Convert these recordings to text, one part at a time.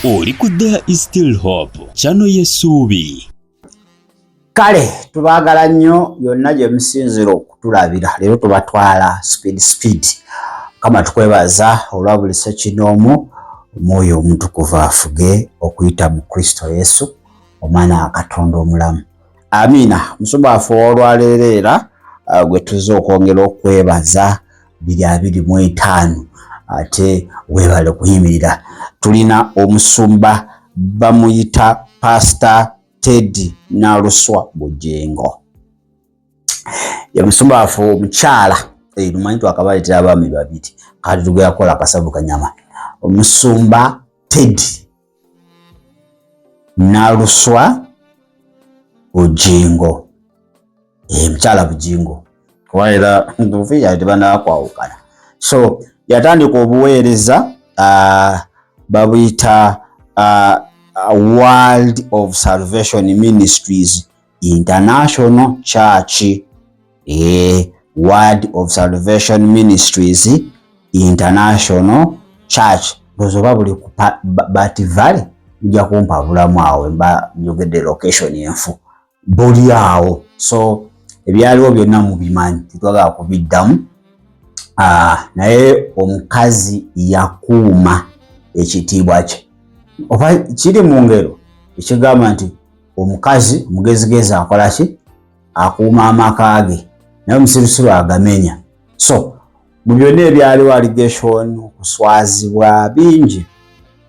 Oli ku There is Still Hope channel y'essuubi. Kale tubaagala nnyo yonna gye musinzira okutulabira. Leero tubatwala speed kama tukwebaza olwa buli ssekinoomu omwoyo omutukuvu afuge okuyita mu Kristo Yesu omwana wa Katonda omulamu. Amiina. Musumba waffe olwaleero era gwe tuzze okwongera okwebaza 2025 ate weebale kuyimirira. Tulina omusumba bamuyita Pastor Teddy Naluswa Bujengo. Ye musumba waffe omukyala lumanyi twakabaletera abaami babiri kati tugenda kukola akasavu kanyama. Omusumba Teddy Naluswa Bujengo. Mukyala Bujengo kwaera ntufiya tebana kwawukana. So yatandika obuweereza babuyita World of Salvation Ministries International Church. World of Salvation Ministries International Church. Bozoba buli bativale mujja kumpa bulamu awo mba njogedde location yenfu buli awo. So ebyaliwo byonna mubimanyi titwagala kubiddamu. Naye omukazi yakuuma ekitiibwa kye. Oba kiri mu ngero ekigamba nti omukazi mugezigezi akola ki? Akuuma amaka ge naye omusirusiru agamenya. So mu byonna ebyaliwo allegation okuswazibwa bingi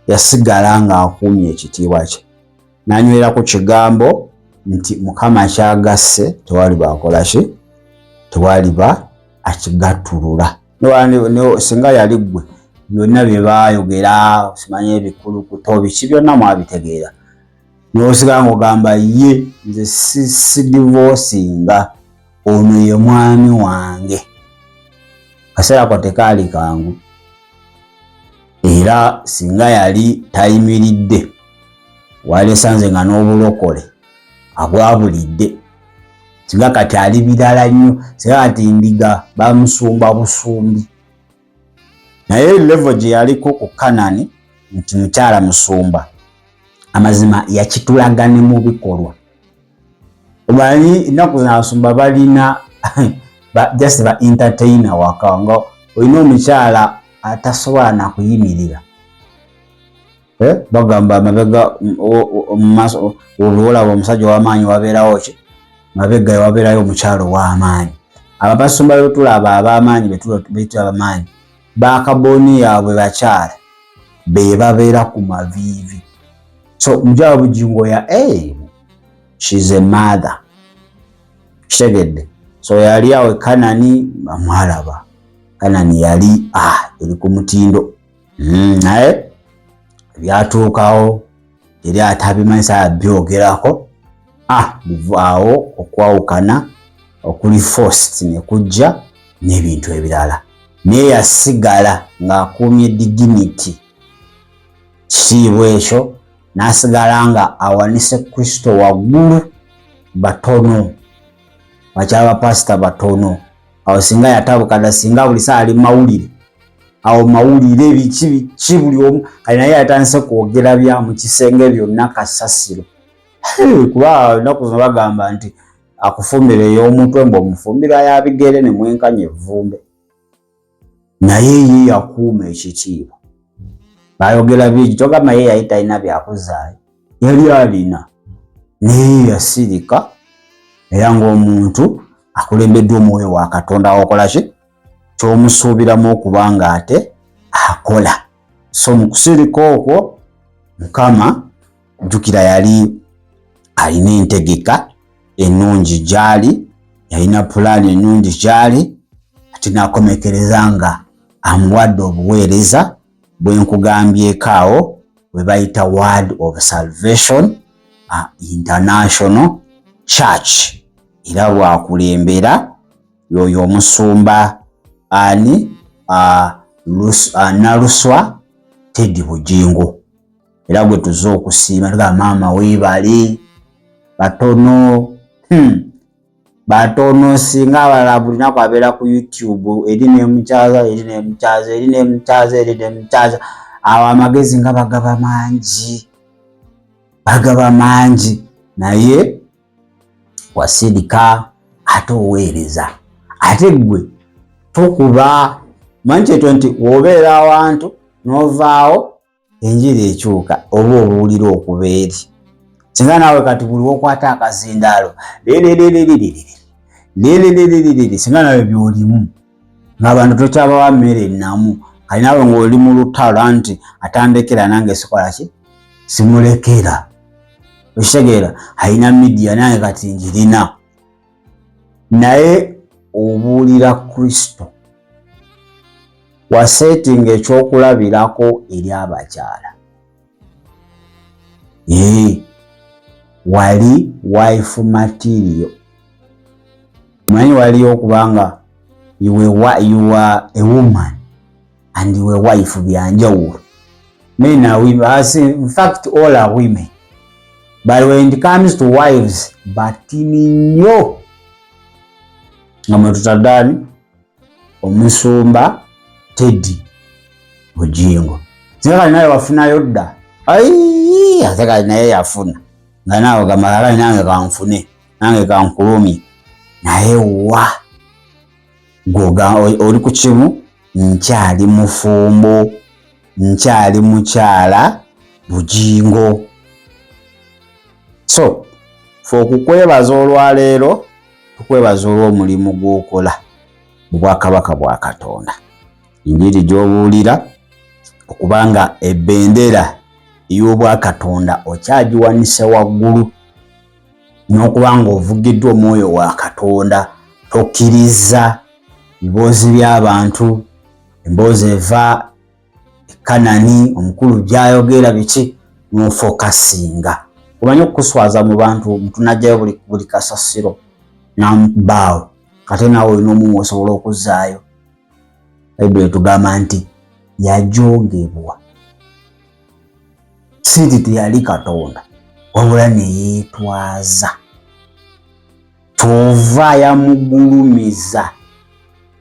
yasigala nga akuumye ekitiibwa kye. Nanywera ku kigambo nti Mukama kyagasse tewaliba akola ki? Tewaliba akigattulula. Singa yali ggwe byonna bye baayogera simanye ebikulukuto biki byonna mwabitegeera. N'osigala ng'ogamba ye nze si divorcinga ono ye mwami wange. Kaseera ko tekaali kangu. Era singa yali tayimiridde walesanze nga n'obulokole abwabulidde. Singa kati ali bidala nnyo, singa kati ndiga bamusumba busumbi. Naye level gye yaliko ku Kanani nti mukyala musumba amazima yakitulagane mu bikolwa. Omanyi ennaku zino abasumba balina just ba entertainer waka nga olina omukyala atasobola na kuyimirira. Bagamba mabega olwola omusajja w'amaanyi wabeerawo ki? Mabega wabeerayo omukyala w'amaanyi. Abasumba betulaba ab'amaanyi betulaba amaanyi bakaboni yaabwe bakyala be babeera ku maviivi. So mukyala Bujengo ya she's a mother. Kitegedde. So yali awe Kanani amwalaba. Kanani yali eri ku mutindo. Naye byatuukawo eri atabimanyisa byogerako. Bivaawo okwawukana okuli forced ne kujja n'ebintu ebirala. Naye yasigala ng'akuumye dignity. Kitiibwa ekyo n'asigala nga awanise Kristo waggulu batono. Bakyala pastor batono. Awo singa yatabukana singa buli saa ali mawulire. Awo mawulire biki buli omu kali naye yatandise kwogera bya mu kisenge byonna kasasiro. Kuba ennaku zino bagamba nti akufumbira ey'omutwe ng'omufumbira yabigere ne mwenkanya evvumbe. Naye ye yakuuma ekitiibwa. Bayogera bingi togamba ye yali talina byakuzaayo. Yali alina. Naye yasirika era ng'omuntu akulembeddwa omwoyo wa Katonda akola ki? Ky'omusuubiramu okuba nga ate akola. So mu kusirika okwo Mukama jjukira yali alina entegeka ennungi gy'ali, yalina pulaani ennungi gy'ali, ate n'akomekereza nga amuwadde obuweereza bwe nkugambyeko awo bwe bayita World of Salvation International Church. Era bwakulembera yoyo omusumba Naluswa Teddy Bujengo. Era gwe tuzze okusiima tuga maama weebale batono. Batono singa abalala buli naku abeera ku YouTube eri n'emukyaza awo amagezi nga bagaba mangi naye wasirika ate oweereza ate gwe tokuba manyi kyekyo nti wobeera awantu n'ovaawo enjiri ekyuka oba obuwulira okuba eri singa naawe kati buli wokwata akazindaalo singa naawe byolimu ng'abantu tokyabawa mmere ennamu kali naawe ng'oli mu lutalo nti atandekera nange sikola ki simulekera okitegeera alina midiya nange kati njirina naye obuulira Kristo wasetinga ekyokulabirako eri abakyala wali wife material manyi waliyo okubanga you are a woman and you are wife byanjawulo men are women in fact all are women but when it comes to wives batini nnyo nga mwetutaddaani omusumba Teddy Bujingo singa kali naye wafunayo dda ate kali naye yafuna nga naawe gamalala nange kanfune nange kankulumye naye wa goga oli ku kimu nkyali mufumbo nkyali mukyala Bujingo so fe okukwebaza olwaleero tukwebaza olw'omulimu gw'okola mu bwakabaka bwa Katonda injiri gy'obuulira okubanga ebbendera ey'obwakatonda okyagiwanise waggulu n'okubanga ovugiddwa omwoyo wa Katonda tokkiriza biboozi by'abantu emboozi eva Kanani omukulu byayogera biki n'ofokasinga omanye okukuswaza mu bantu mutunajjayo buli kasasiro n'amukubaawo kate naawe olina omumu osobola okuzzaayo Bayibuli etugamba nti yajongebwa si nti teyali Katonda wabula ne yeetwaza tova yamugulumiza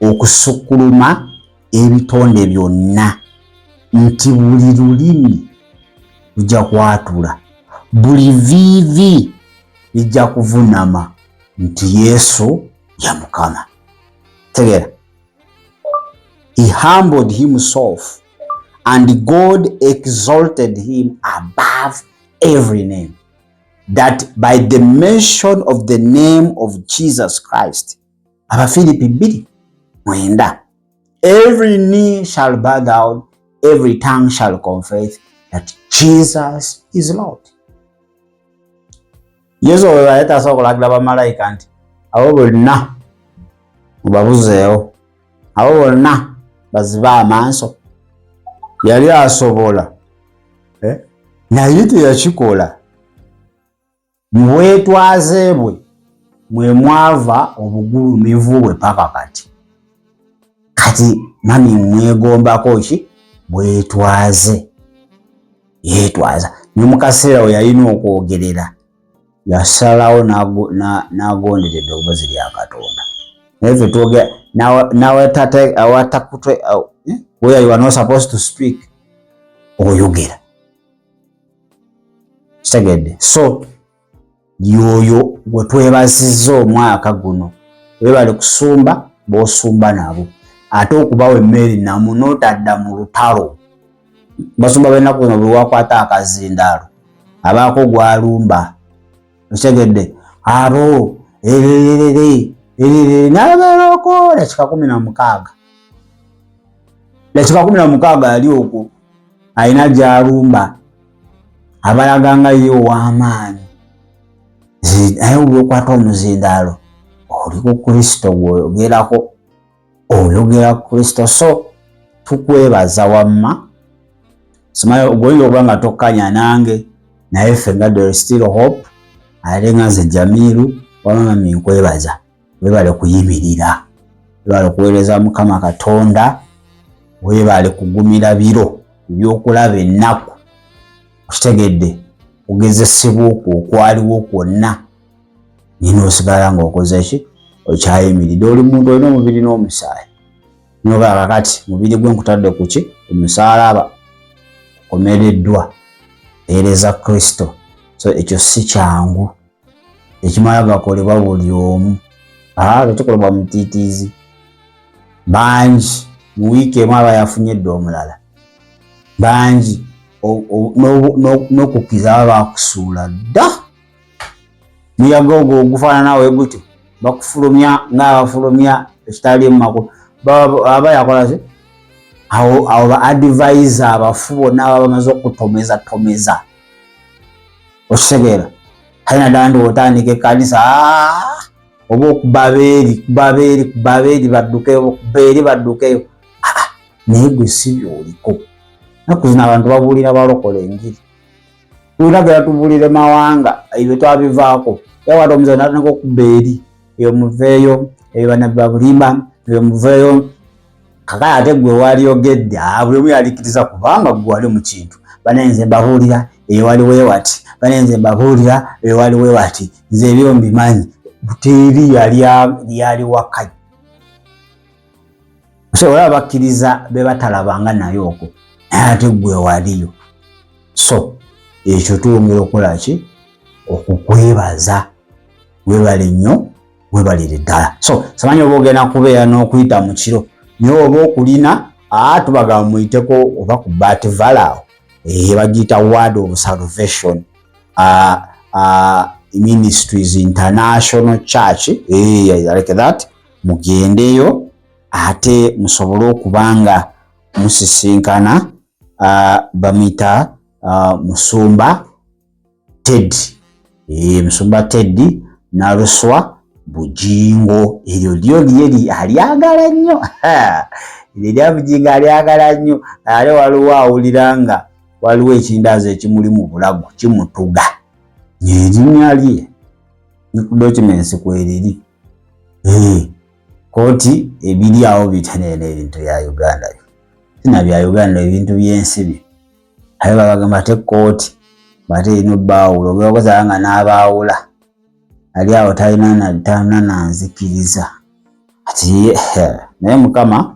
okusukkuluma ebitonde byonna nti buli lulimi lujja kwatula buli viivi lijja kuvunama nti Yesu ya Mukama. Tegeera he humbled himself and God exalted him above every name, that by the mention of the name of Jesus Christ, Abafilipi 2:9, every knee shall bow down, every tongue shall confess that Jesus is Lord. Yesu wewaleta sokulagira bamalayika nti abo bonna mubabuzeewo, abo bonna bazibe amaaso. Yali asobola naye teyakikola. Mu bwetwaze bwe mwe mwava obugulumivu bwe paka kati mami mwegombako ki bwetwaze yeetwaza ne mu kaseera we yalina okwogerera yasalawo n'agondera eddoboozi lya Katonda. Naye ffe twogera awatakutwe where you are not supposed to speak oyogera. Kitegedde. So yoyo gwe twebazizza omwaka guno webale kusumba b'osumba nabo ate okubawa emmere namu n'otadda mu lutalo. Basumba b'ennaku zino buli wakwata akazindaalo abaako gwalumba. Kitegedde. Abo n'abeerako dakika 16 dakika 16 ali okwo alina gy'alumba abalaganga ye ow'amaanyi. Naye olwokwata omuzindaalo oli ku Kristo gw'oyogerako oyogera ku Kristo. So tukwebaza wamma simanyi ogwoyinza okuba nga tokkanya nange naye ffe nga there is still hope ate nga nze Jamiru wamama nkwebaza webale kuyimirira webale kuweereza Mukama Katonda webale kugumira biro ebyokulaba ennaku. Kitegedde kugezesebwa okwo okwaliwo kwonna nina osigala ng'okoze ki okyayimiridde. Oli muntu olina omubiri n'omusaayi noba kakati mubiri gwe nkutadde ku ki omusaalaba komereddwa ereza Kristo. So ekyo si kyangu ekimala gakolebwa buli omu. Tekikolebwa mutiitiizi. Bangi mu wiiki emu aba yafunye edda omulala. Bangi n'okukkiriza aba bakusuula dda. Muyaga ogwo ogufaanana we gutyo bakufulumya ng'abafulumya ekitaliimu makulu. Aba yakola ki? Awo ba advisor abafu bonna aba bamaze okutomeza. Okitegeera? Kale naddala nti otandika ekkanisa oba okuba beeri baddukeyo. Naye gwe si by'oliko. Ennaku zino abantu babuulira balokole enjiri. Tulagera tubuulire mawanga ebyo twabivaako. Yawata omuzaana natandika okubba eri. Eyo muveeyo, eyo bannabbi babulimba, eyo muveeyo. Kakale ate gwe walyogedde buli omu yalikiriza kubanga gwe wali mu kintu. Banenze mbabuulira eyo waliwo ewati. Banenze mbabuulira eyo waliwo ewati. Nze ebyo mbimanyi. Buteeri yali wakanya. So olaba bakkiriza be batalabanga nayo okwo. Ate gwe waliyo. So ekyo tuwongera okukola ki? Okukwebaza. Weebale nnyo, weebalire ddala. So samanyi oba ogenda kubeera n'okuyita mu kiro naye oba okulina tubagamba muyiteko oba ku Baatival awo bagiyita Word of Salvation Ministries International Church, like that. Mugendeyo ate musobole okubanga musisinkana bamuyita Musumba Ted. Musumba Ted Naluswa Bujingo. Eryo lyo lyeri alyagala nnyo. Eryo Bujingo alyagala nnyo. Ale waliwo awulira nga waliwo ekindaazo ekimuli mu bulago kimutuga. Erinnya lye documents kweriri. Kooti ebiri awo bitenene ebintu bya Uganda. Sina bya Uganda ebintu byensibi. Ayo bagamba te kooti bate ino baawula obakoza nga n'abaawula. Ali awo talina nanzikiriza. Ati naye Mukama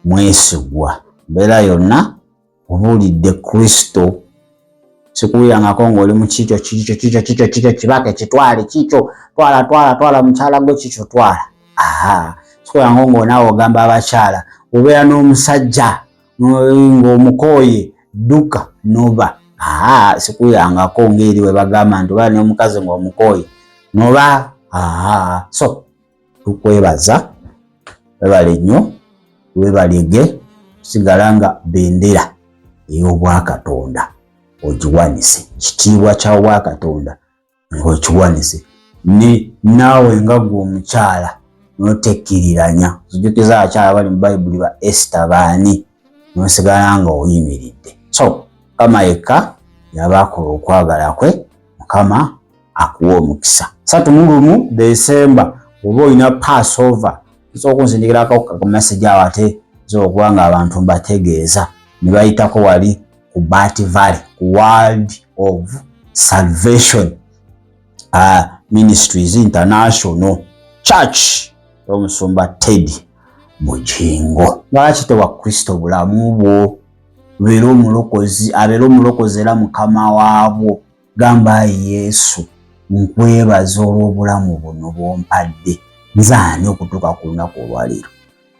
mwesigwa. Mbeera yonna obuulidde Kristo. Sikuyangako ng'oli mu kikyo kibaka kitwale kikyo twala mukyala gwe kikyo twala. Sikuyangako ng'onaawe ogamba abakyala obeera n'omusajja ng'omukooye dduka noba. Sikuyangako ng'eri we bagamba nti oba n'omukazi ng'omukooye noba. So tukwebaza, webale nnyo, webalege, sigala nga bendera ey'Obwakatonda ogiwanise, kitiibwa kya Bwakatonda ng'okiwanise. Naawe nga gwe omukyala n'otekkiriranya, ojjukiza abakyala bali mu Bayibuli ba Esther baani, n'osigala nga oyimiridde. So Mukama yekka yabakola okwagala kwe, Mukama akuwa omukisa. 31 December oba olina Passover, kisobola okunsindikirako ku message awo ate zokuba nga abantu mbategeeza ne bayitako wali ku Baatival ku Word of Salvation Ministries International Church Omusumba Ted Bujingo. Lwaki tewa Kristo bulamu bwo beera omulokozi, abeera omulokozi era Mukama waabwo. Gamba Yesu nkwebaza olw'obulamu buno bw'ompadde. Nze ani okutuuka ku lunaku olwaleero?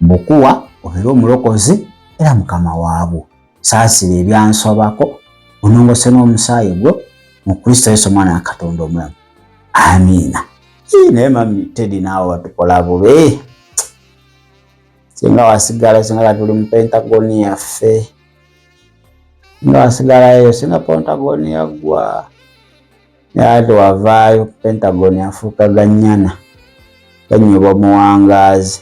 Mbukuwa obeera omulokozi era Mukama waabwo. Saasira ebyansobako, onongose n'omusaayi gwo mu Kristo Yesu Omwana wa Katonda omulamu. Amiina. Naye Mami Ted naawe watukola bubi. Singa wasigala, singa tuli mu Pentagon yaffe, singa wasigalayo, singa Pentagon yaggwa, ate wavaayo Pentagon yafuuka gannyana, ganyibwa muwangaazi.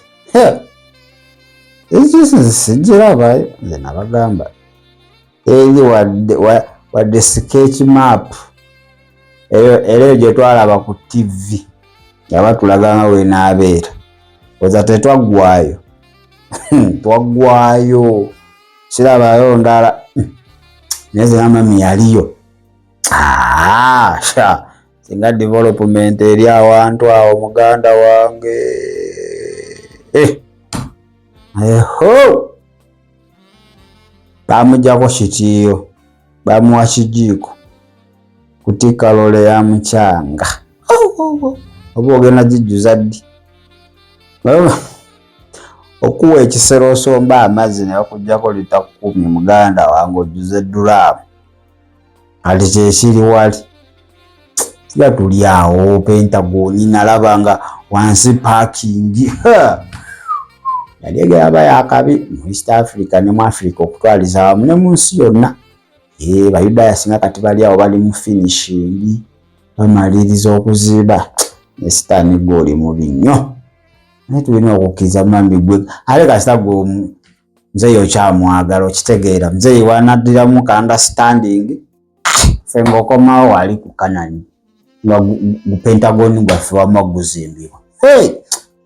Ekyo sijirabayo, nze nabagamba eri wadde sketch map eyo gye twalaba ku TV yaba tulaga nga weenaabeera. Oza tetwaggwayo. Twaggwayo. Sirabayo ndala. Naye ze Mami yaliyo. Singa development eri awantu awo muganda wange. Bamujjako kitiyo. bamuwa kijiiko kutika lole ya mukyanga oba ogenda gijjuza ddi okuwa ekisero osomba amazzi naye okujjako lita 10 muganda wange ojjuze duraamu ati kyekiri wali tiga tuli awo Pentagon nalaba nga wansi parking yali egaba yakabi mu East Africa ne mu Africa okutwaliza wamu ne mu nsi yonna bayudaaya singa kati bali awo bali mu finishing bamaliriza okuziba ne sitaani goli mubi nnyo naye tulina okukkiriza mami gwe ale kasita gwe muzeeyi okyamwagala okitegeera muzeeyi wanaddiramu ka understanding ffe ng'okomawo wali ku Kanani nga Pentagon gwaffe wamma guzimbibwa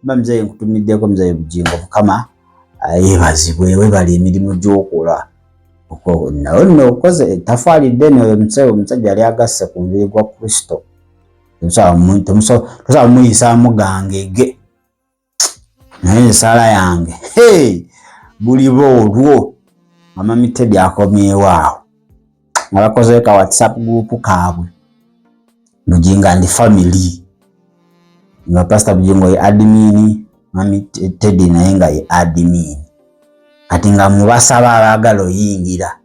mba muzeeyi nkutumiddeko muzeeyi Bugingo Mukama yeebazibwe webala emirimu gy'okola nawe nno okoze tafaali ddene oyo omusajja yali agasse ku mubiri gwa Kristo tosaba muyisaamu gangege naye ensaala yange buliba olwo amamite byakomyewo awo nga bakozeyo ka WhatsApp group kaabwe Bugingo and family nga Pastor Bugingo ye admin mami Teddy naye nga ye admin kati nga mubasaba abaagala oyingira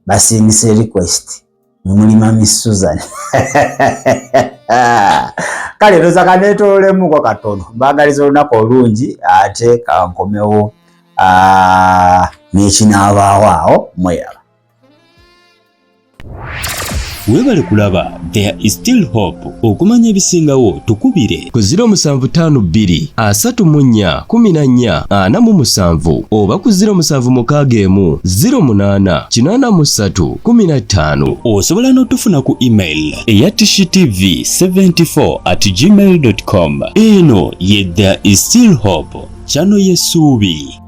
basingise request muli mami Susan kale ndoza kanetolemuko katono mbagaliza olunaku olungi ate kankomewo n'ekinaabaawo mweyala. Webale kulaba There is Still Hope. Okumanya ebisingawo tukubire ku 0752 34 14 oba ku 0761 08 83 15. Osobola n'otufuna ku email eya tishitv74@gmail.com. Eno ye There is Still Hope, channel y'essuubi.